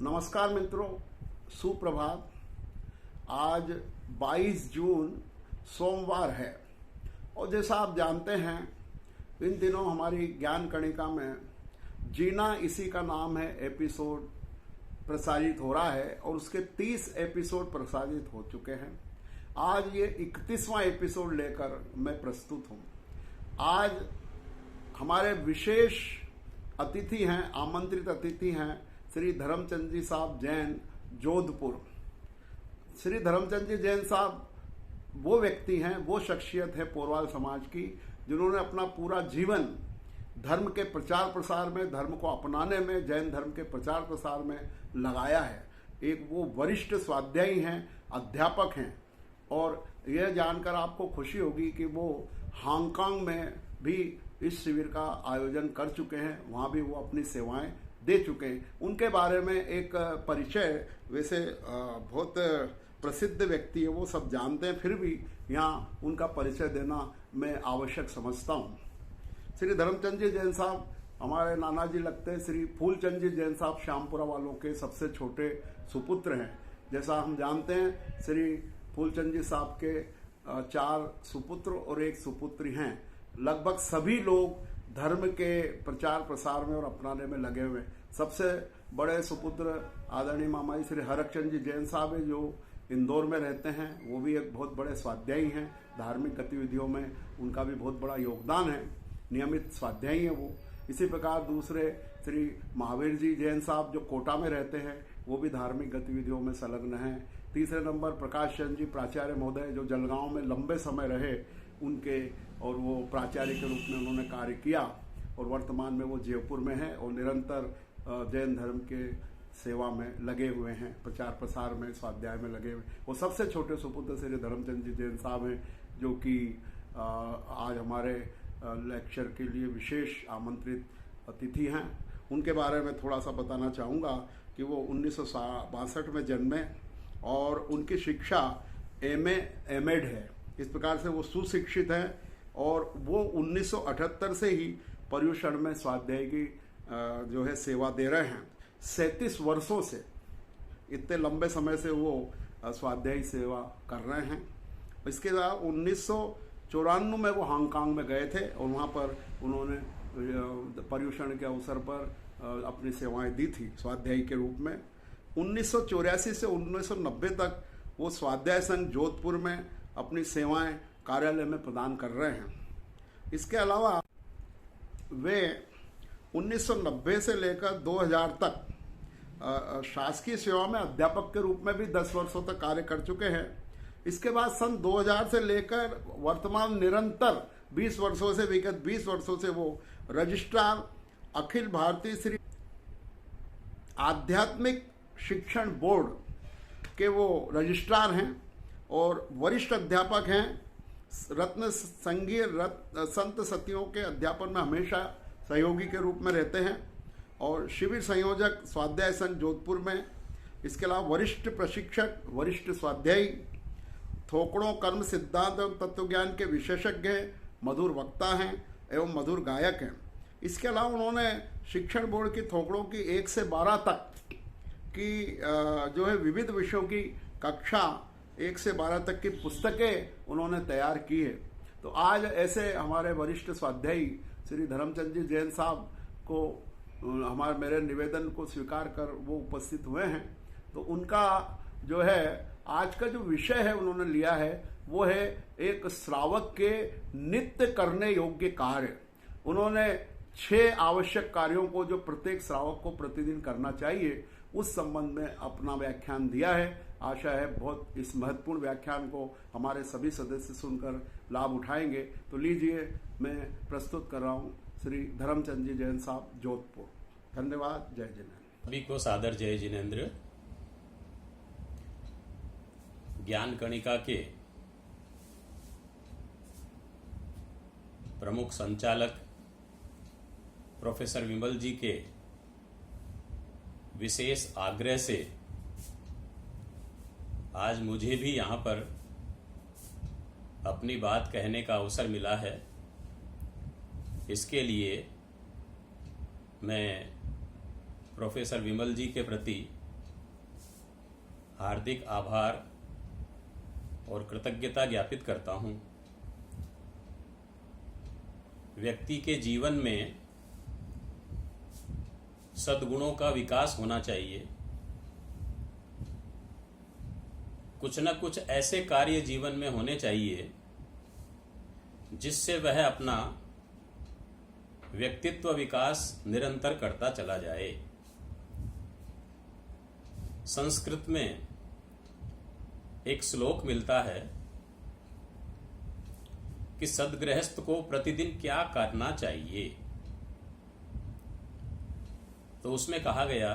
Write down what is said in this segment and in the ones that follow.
नमस्कार मित्रों, सुप्रभात। आज 22 जून सोमवार है और जैसा आप जानते हैं इन दिनों हमारी ज्ञान कणिका में जीना इसी का नाम है एपिसोड प्रसारित हो रहा है और उसके 30 एपिसोड प्रसारित हो चुके हैं। आज ये 31वां एपिसोड लेकर मैं प्रस्तुत हूँ। आज हमारे विशेष अतिथि हैं, आमंत्रित अतिथि हैं श्री धर्मचंद जी साहब जैन, जोधपुर। श्री धर्मचंद जी जैन साहब वो व्यक्ति हैं, वो शख्सियत है पोरवाल समाज की जिन्होंने अपना पूरा जीवन धर्म के प्रचार प्रसार में, धर्म को अपनाने में, जैन धर्म के प्रचार प्रसार में लगाया है। एक वो वरिष्ठ स्वाध्यायी हैं, अध्यापक हैं और यह जानकर आपको खुशी होगी कि वो हांगकांग में भी इस शिविर का आयोजन कर चुके हैं, वहाँ भी वो अपनी सेवाएं दे चुके हैं। उनके बारे में एक परिचय, वैसे बहुत प्रसिद्ध व्यक्ति है, वो सब जानते हैं, फिर भी यहाँ उनका परिचय देना मैं आवश्यक समझता हूँ। श्री धर्मचंद जी जैन साहब हमारे नाना जी लगते हैं। श्री फूलचंद जी जैन साहब श्यामपुरा वालों के सबसे छोटे सुपुत्र हैं। जैसा हम जानते हैं श्री फूलचंद जी साहब के 4 सुपुत्र और 1 सुपुत्री हैं। लगभग सभी लोग धर्म के प्रचार प्रसार में और अपनाने में लगे हुए। सबसे बड़े सुपुत्र आदरणीय मामा जी श्री हरकचंद जी जैन साहब है, जो इंदौर में रहते हैं। वो भी एक बहुत बड़े स्वाध्यायी हैं। धार्मिक गतिविधियों में उनका भी बहुत बड़ा योगदान है, नियमित स्वाध्यायी है वो। इसी प्रकार दूसरे श्री महावीर जी जैन साहब जो कोटा में रहते हैं, वो भी धार्मिक गतिविधियों में संलग्न हैं। तीसरे नंबर प्रकाश चंद्र जी प्राचार्य महोदय, जो जलगांव में लंबे समय रहे उनके, और वो प्राचार्य के रूप में उन्होंने कार्य किया और वर्तमान में वो जयपुर में है और निरंतर जैन धर्म के सेवा में लगे हुए हैं, प्रचार प्रसार में, स्वाध्याय में लगे हुए। वो सबसे छोटे सुपुत्र श्री धर्मचंद जी जैन साहब हैं, जो कि आज हमारे लेक्चर के लिए विशेष आमंत्रित अतिथि हैं। उनके बारे में थोड़ा सा बताना चाहूँगा कि वो 1962 में जन्मे और उनकी शिक्षा MA MEd है। इस प्रकार से वो सुशिक्षित हैं और वो 1978 से ही पर्युषण में स्वाध्याय की जो है सेवा दे रहे हैं। 37 वर्षों से, इतने लंबे समय से वो स्वाध्यायी सेवा कर रहे हैं। इसके बाद 1994 में वो हांगकांग में गए थे और वहाँ पर उन्होंने पर्युषण के अवसर पर अपनी सेवाएं दी थी स्वाध्यायी के रूप में। 1984 से 1990 तक वो स्वाध्याय संघ जोधपुर में अपनी सेवाएं कार्यालय में प्रदान कर रहे हैं। इसके अलावा वे 1990 से लेकर 2000 तक शासकीय सेवा में अध्यापक के रूप में भी 10 वर्षों तक कार्य कर चुके हैं। इसके बाद सन 2000 से लेकर वर्तमान निरंतर 20 वर्षों से, विगत 20 वर्षों से वो रजिस्ट्रार अखिल भारतीय श्री आध्यात्मिक शिक्षण बोर्ड के वो रजिस्ट्रार हैं और वरिष्ठ अध्यापक हैं। रत्न संघीय संत सतियों के अध्यापन में हमेशा सहयोगी के रूप में रहते हैं और शिविर संयोजक स्वाध्याय संघ जोधपुर में। इसके अलावा वरिष्ठ प्रशिक्षक, वरिष्ठ स्वाध्यायी, थोकड़ों कर्म सिद्धांत एवं तत्वज्ञान के विशेषज्ञ हैं, मधुर वक्ता हैं एवं मधुर गायक हैं। इसके अलावा उन्होंने शिक्षण बोर्ड की थोकड़ों की 1 से 12 तक की जो है विविध विषयों की कक्षा 1 से 12 तक की पुस्तकें उन्होंने तैयार की है। तो आज ऐसे हमारे वरिष्ठ स्वाध्यायी श्री धर्मचंद जी जैन साहब को मेरे निवेदन को स्वीकार कर वो उपस्थित हुए हैं। तो उनका जो है आज का जो विषय है उन्होंने लिया है वो है एक श्रावक के नित्य करने योग्य कार्य। उन्होंने 6 आवश्यक कार्यों को जो प्रत्येक श्रावक को प्रतिदिन करना चाहिए, उस संबंध में अपना व्याख्यान दिया है। आशा है बहुत इस महत्वपूर्ण व्याख्यान को हमारे सभी सदस्य सुनकर लाभ उठाएंगे। तो लीजिए, मैं प्रस्तुत कर रहा हूँ श्री धर्मचंद जी जैन साहब, जोधपुर। धन्यवाद। जय जिनेन्द्र। सभी को सादर जय जिनेन्द्र। ज्ञान कणिका के प्रमुख संचालक प्रोफेसर विमल जी के विशेष आग्रह से आज मुझे भी यहाँ पर अपनी बात कहने का अवसर मिला है। इसके लिए मैं प्रोफेसर विमल जी के प्रति हार्दिक आभार और कृतज्ञता ज्ञापित करता हूँ। व्यक्ति के जीवन में सद्गुणों का विकास होना चाहिए। कुछ न कुछ ऐसे कार्य जीवन में होने चाहिए जिससे वह अपना व्यक्तित्व विकास निरंतर करता चला जाए। संस्कृत में एक श्लोक मिलता है कि सद्गृहस्थ को प्रतिदिन क्या करना चाहिए। तो उसमें कहा गया,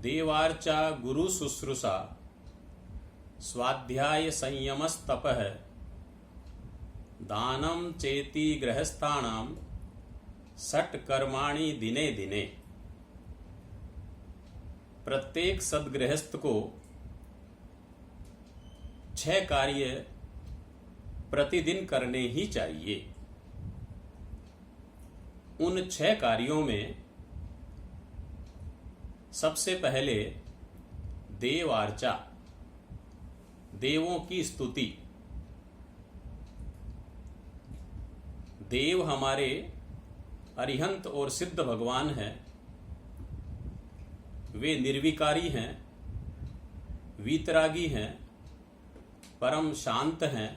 देवार्चा गुरु शुश्रूषा स्वाध्याय संयमस्तपः दानम चेति गृहस्थानाम षट् कर्माणि दिने दिने। प्रत्येक सद्गृहस्थ को 6 कार्य प्रतिदिन करने ही चाहिए। उन 6 कार्यों में सबसे पहले देवार्चा, देवों की स्तुति। देव हमारे अरिहंत और सिद्ध भगवान हैं। वे निर्विकारी हैं, वीतरागी हैं, परम शांत हैं,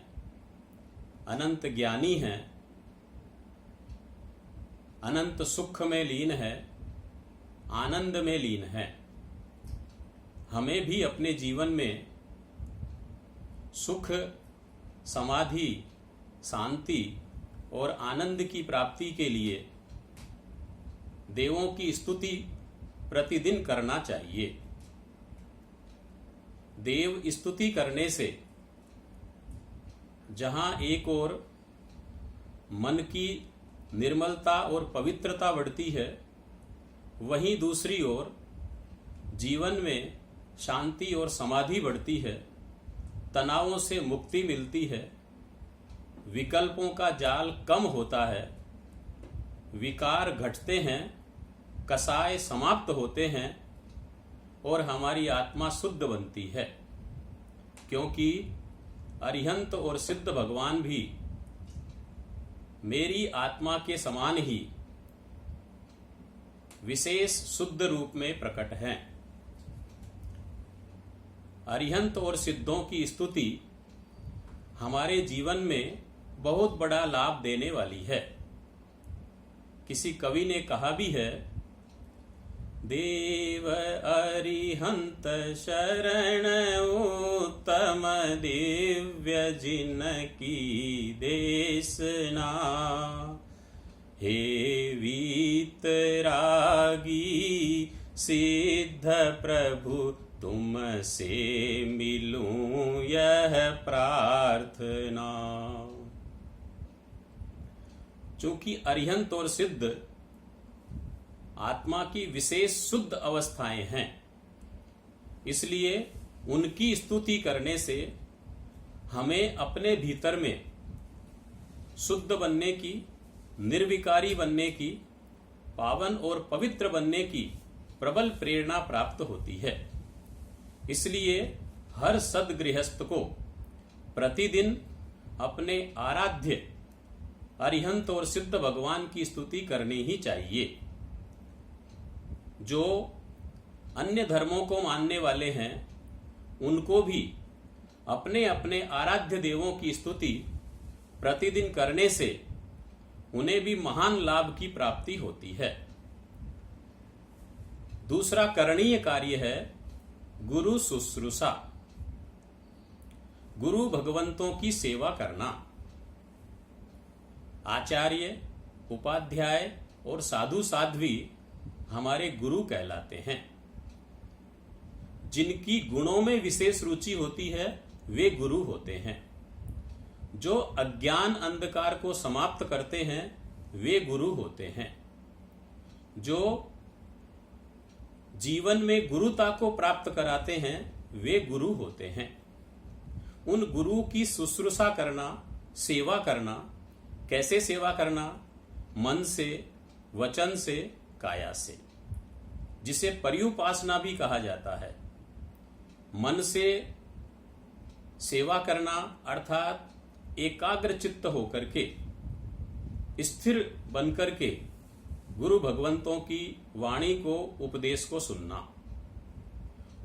अनंत ज्ञानी हैं, अनंत सुख में लीन है, आनंद में लीन है। हमें भी अपने जीवन में सुख, समाधि, शांति और आनंद की प्राप्ति के लिए देवों की स्तुति प्रतिदिन करना चाहिए। देव स्तुति करने से जहां एक ओर मन की निर्मलता और पवित्रता बढ़ती है, वहीं दूसरी ओर जीवन में शांति और समाधि बढ़ती है, तनावों से मुक्ति मिलती है, विकल्पों का जाल कम होता है, विकार घटते हैं, कसाय समाप्त होते हैं और हमारी आत्मा शुद्ध बनती है। क्योंकि अरिहंत और सिद्ध भगवान भी मेरी आत्मा के समान ही विशेष शुद्ध रूप में प्रकट हैं। अरिहंत और सिद्धों की स्तुति हमारे जीवन में बहुत बड़ा लाभ देने वाली है। किसी कवि ने कहा भी है, देव अरिहंत शरण उत्तम दिव्य जिनकी देशना। हे वीतरागी सिद्ध प्रभु तुमसे मिलूं यह प्रार्थना। चूंकि अरिहंत और सिद्ध आत्मा की विशेष शुद्ध अवस्थाएं हैं, इसलिए उनकी स्तुति करने से हमें अपने भीतर में शुद्ध बनने की, निर्विकारी बनने की, पावन और पवित्र बनने की प्रबल प्रेरणा प्राप्त होती है। इसलिए हर सद्गृहस्थ को प्रतिदिन अपने आराध्य अरिहंत और सिद्ध भगवान की स्तुति करनी ही चाहिए। जो अन्य धर्मों को मानने वाले हैं, उनको भी अपने अपने आराध्य देवों की स्तुति प्रतिदिन करने से उन्हें भी महान लाभ की प्राप्ति होती है। दूसरा करणीय कार्य है गुरु शुश्रूषा, गुरु भगवंतों की सेवा करना। आचार्य, उपाध्याय और साधु साध्वी हमारे गुरु कहलाते हैं। जिनकी गुणों में विशेष रुचि होती है, वे गुरु होते हैं। जो अज्ञान अंधकार को समाप्त करते हैं, वे गुरु होते हैं। जो जीवन में गुरुता को प्राप्त कराते हैं, वे गुरु होते हैं। उन गुरु की शुश्रूषा करना, सेवा करना। कैसे सेवा करना? मन से, वचन से, काया से, जिसे पर्युपासना भी कहा जाता है। मन से सेवा करना अर्थात एकाग्र चित्त होकर के स्थिर बनकर के गुरु भगवंतों की वाणी को उपदेश को सुनना,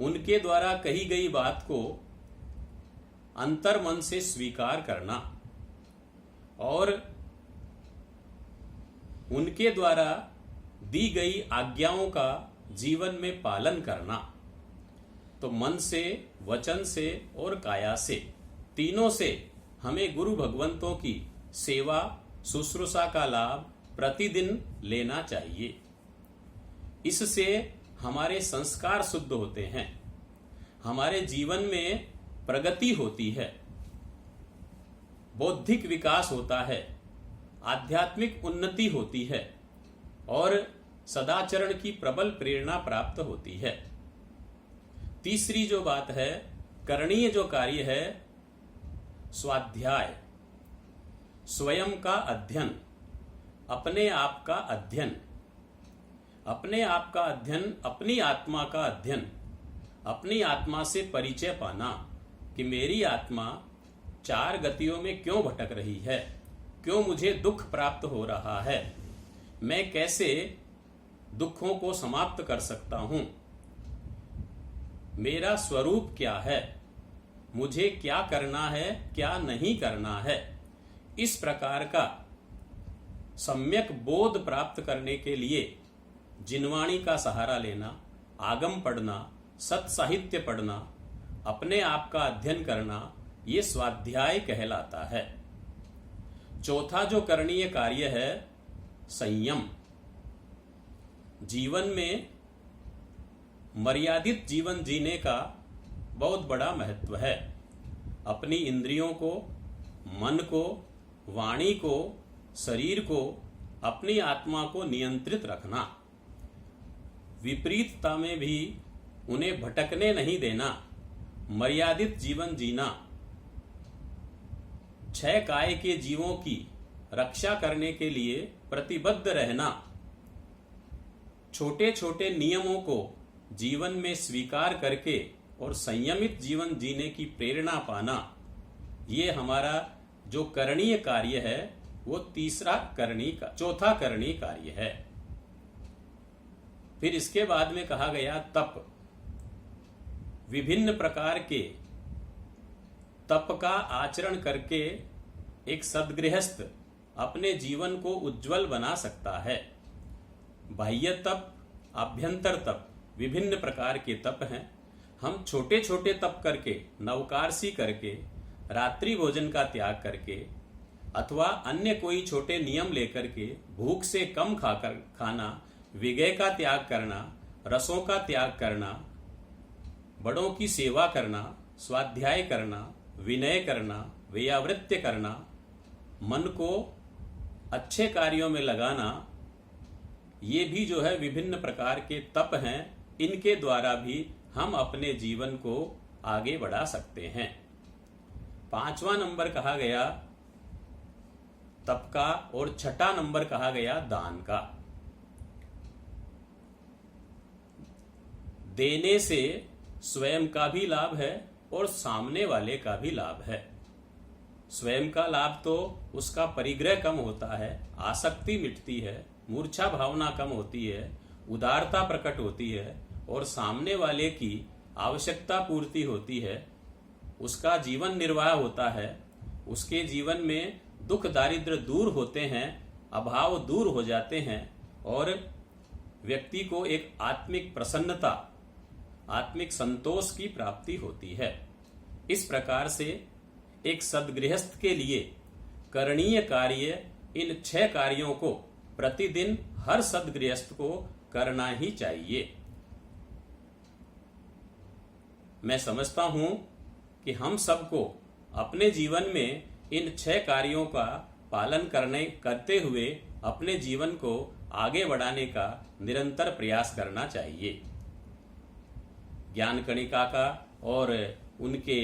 उनके द्वारा कही गई बात को अंतर मन से स्वीकार करना और उनके द्वारा दी गई आज्ञाओं का जीवन में पालन करना। तो मन से, वचन से और काया से, तीनों से हमें गुरु भगवंतों की सेवा शुश्रूषा का लाभ प्रतिदिन लेना चाहिए। इससे हमारे संस्कार शुद्ध होते हैं, हमारे जीवन में प्रगति होती है, बौद्धिक विकास होता है, आध्यात्मिक उन्नति होती है और सदाचरण की प्रबल प्रेरणा प्राप्त होती है। तीसरी जो बात है, करणीय जो कार्य है, स्वाध्याय, स्वयं का अध्ययन, अपने आप का अध्ययन, अपने आप का अध्ययन, अपनी आत्मा का अध्ययन, अपनी आत्मा से परिचय पाना कि मेरी आत्मा चार गतियों में क्यों भटक रही है, क्यों मुझे दुख प्राप्त हो रहा है, मैं कैसे दुखों को समाप्त कर सकता हूं, मेरा स्वरूप क्या है, मुझे क्या करना है, क्या नहीं करना है। इस प्रकार का सम्यक बोध प्राप्त करने के लिए जिनवाणी का सहारा लेना, आगम पढ़ना, सत साहित्य पढ़ना, अपने आप का अध्ययन करना, ये स्वाध्याय कहलाता है। चौथा जो करणीय कार्य है, संयम। जीवन में मर्यादित जीवन जीने का बहुत बड़ा महत्व है। अपनी इंद्रियों को, मन को, वाणी को, शरीर को, अपनी आत्मा को नियंत्रित रखना, विपरीतता में भी उन्हें भटकने नहीं देना, मर्यादित जीवन जीना, छह काय के जीवों की रक्षा करने के लिए प्रतिबद्ध रहना, छोटे छोटे नियमों को जीवन में स्वीकार करके और संयमित जीवन जीने की प्रेरणा पाना, ये हमारा जो करणीय कार्य है वो चौथा करणीय कार्य है। फिर इसके बाद में कहा गया तप। विभिन्न प्रकार के तप का आचरण करके एक सद्गृहस्थ अपने जीवन को उज्जवल बना सकता है। बाह्य तप, आभ्यंतर तप, विभिन्न प्रकार के तप हैं। हम छोटे छोटे तप करके, नवकारसी करके, रात्रि भोजन का त्याग करके अथवा अन्य कोई छोटे नियम लेकर के भूख से कम खाना, विगय का त्याग करना, रसों का त्याग करना, बड़ों की सेवा करना, स्वाध्याय करना, विनय करना, व्यावृत्य करना, मन को अच्छे कार्यों में लगाना, ये भी जो है विभिन्न प्रकार के तप हैं। इनके द्वारा भी हम अपने जीवन को आगे बढ़ा सकते हैं। 5वां नंबर कहा गया तप का और 6ठा नंबर कहा गया दान का। देने से स्वयं का भी लाभ है और सामने वाले का भी लाभ है। स्वयं का लाभ तो उसका परिग्रह कम होता है, आसक्ति मिटती है, मूर्छा भावना कम होती है, उदारता प्रकट होती है और सामने वाले की आवश्यकता पूर्ति होती है, उसका जीवन निर्वाह होता है, उसके जीवन में दुख दारिद्र दूर होते हैं, अभाव दूर हो जाते हैं और व्यक्ति को एक आत्मिक प्रसन्नता, आत्मिक संतोष की प्राप्ति होती है। इस प्रकार से एक सद्गृहस्थ के लिए करणीय कार्य, इन 6 कार्यों को प्रतिदिन हर सद्गृहस्थ को करना ही चाहिए। मैं समझता हूं कि हम सबको अपने जीवन में इन 6 कार्यों का पालन करते हुए अपने जीवन को आगे बढ़ाने का निरंतर प्रयास करना चाहिए। ज्ञान कणिका का और उनके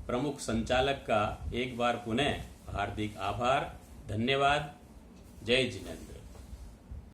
प्रमुख संचालक का एक बार पुनः हार्दिक आभार, धन्यवाद। जय जिनेन्द्र।